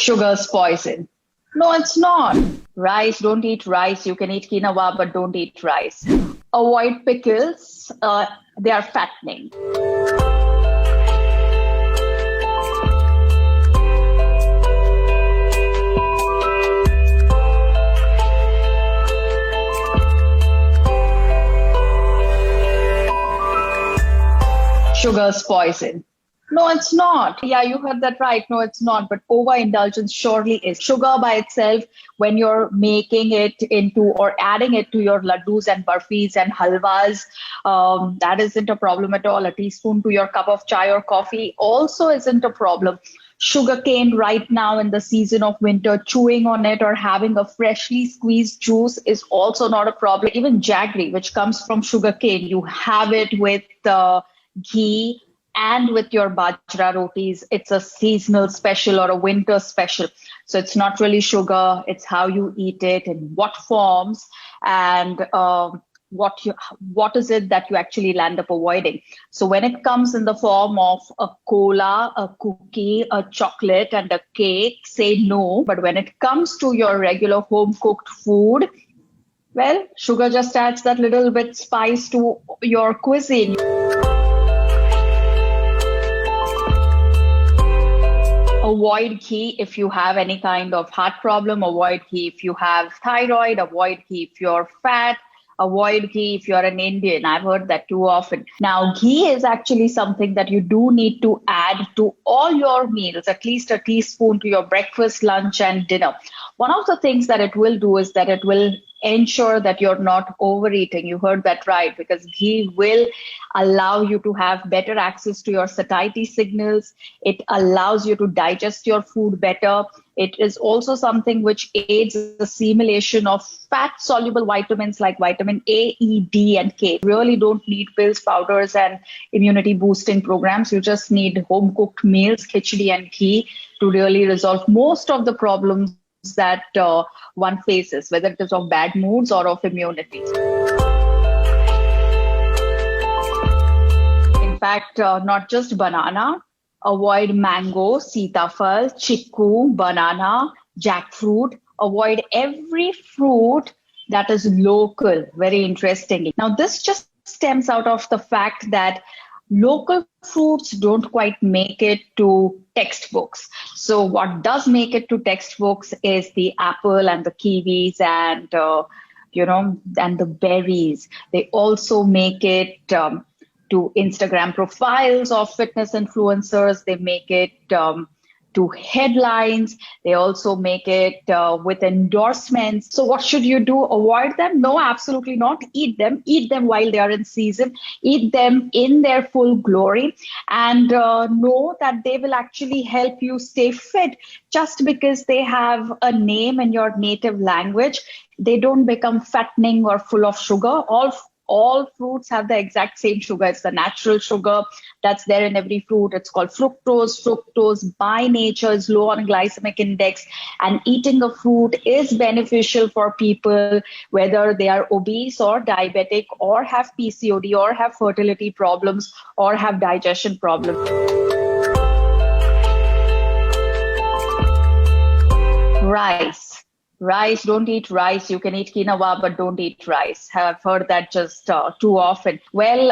Sugar's poison. No, it's not. Rice, don't eat rice. You can eat quinoa, but don't eat rice. Avoid pickles. They are fattening. Sugar's poison. No, it's not. Yeah, you heard that right. No, it's not. But overindulgence surely is. Sugar by itself, when you're making it into or adding it to your laddus and barfis and halwas, that isn't a problem at all. A teaspoon to your cup of chai or coffee also isn't a problem. Sugarcane right now in the season of winter, chewing on it or having a freshly squeezed juice is also not a problem. Even jaggery, which comes from sugarcane, you have it with ghee and with your bajra rotis. It's a seasonal special or a winter special. So it's not really sugar. It's how you eat it, in what forms, and what is it that you actually land up avoiding. So when it comes in the form of a cola, a cookie, a chocolate, and a cake, say no. But when it comes to your regular home cooked food, well, sugar just adds that little bit spice to your cuisine. Avoid ghee if you have any kind of heart problem. Avoid ghee if you have thyroid. Avoid ghee if you're fat. Avoid ghee if you're an Indian. I've heard that too often. Now, ghee is actually something that you do need to add to all your meals, at least a teaspoon to your breakfast, lunch, and dinner. One of the things that it will do is that it will ensure that you're not overeating. You heard that right, because ghee will allow you to have better access to your satiety signals. It allows you to digest your food better. It is also something which aids the assimilation of fat-soluble vitamins like vitamin A, E, D, and K. You really don't need pills, powders, and immunity-boosting programs. You just need home-cooked meals, khichdi and ghee, to really resolve most of the problems that one faces, whether it is of bad moods or of immunity. In fact, not just banana. Avoid mango, sitafal, chiku, banana, jackfruit. Avoid every fruit that is local, very interestingly. Now, this just stems out of the fact that local fruits don't quite make it to textbooks. So what does make it to textbooks is the apple and the kiwis and, and the berries. They also make it to Instagram profiles of fitness influencers. They make it to headlines. They also make it with endorsements. So what should you do? Avoid them? No, absolutely not. Eat them. Eat them while they are in season. Eat them in their full glory. And know that they will actually help you stay fit. Just because they have a name in your native language, they don't become fattening or full of sugar. All fruits have the exact same sugar. It's the natural sugar that's there in every fruit. It's called fructose. Fructose by nature is low on glycemic index, and eating a fruit is beneficial for people, whether they are obese or diabetic or have PCOD or have fertility problems or have digestion problems. Rice, don't eat rice. You can eat quinoa, but don't eat rice. I've heard that just too often. Well,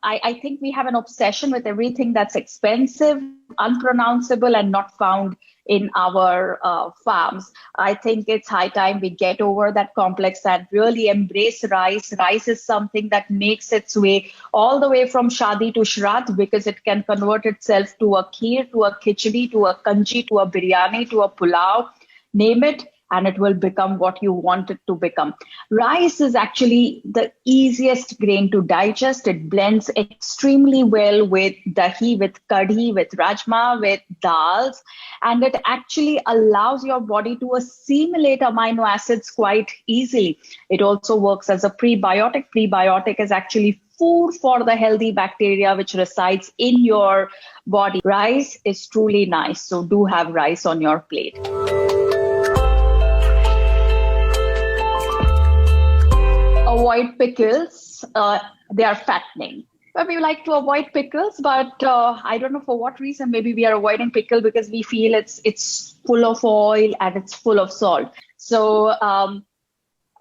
I think we have an obsession with everything that's expensive, unpronounceable, and not found in our farms. I think it's high time we get over that complex and really embrace rice. Rice is something that makes its way all the way from Shadi to Shraddh, because it can convert itself to a kheer, to a khichdi, to a kanji, to a biryani, to a pulao. Name it, and it will become what you want it to become. Rice is actually the easiest grain to digest. It blends extremely well with dahi, with kadhi, with rajma, with dals, and it actually allows your body to assimilate amino acids quite easily. It also works as a prebiotic. Prebiotic is actually food for the healthy bacteria which resides in your body. Rice is truly nice, so do have rice on your plate. Avoid pickles. They are fattening. Well, we like to avoid pickles, but I don't know for what reason. Maybe we are avoiding pickle because we feel it's full of oil and it's full of salt. So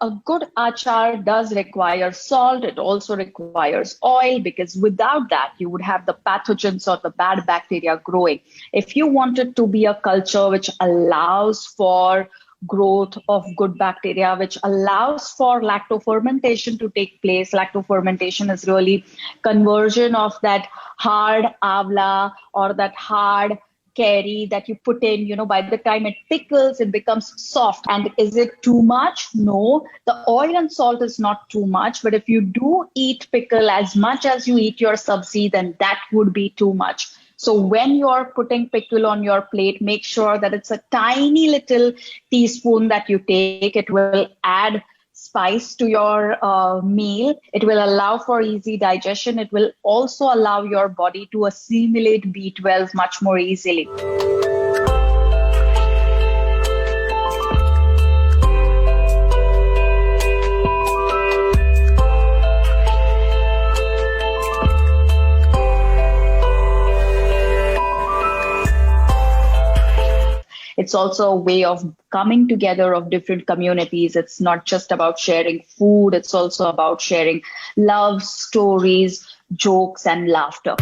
a good achar does require salt. It also requires oil because without that, you would have the pathogens or the bad bacteria growing. If you want it to be a culture which allows for growth of good bacteria, which allows for lactofermentation to take place. Lactofermentation is really conversion of that hard avla or that hard curry that you put in, by the time it pickles, it becomes soft. And is it too much? No, the oil and salt is not too much. But if you do eat pickle as much as you eat your sabzi, then that would be too much. So when you're putting pickle on your plate, make sure that it's a tiny little teaspoon that you take. It will add spice to your meal. It will allow for easy digestion. It will also allow your body to assimilate B12 much more easily. It's also a way of coming together of different communities. It's not just about sharing food. It's also about sharing love, stories, jokes, and laughter.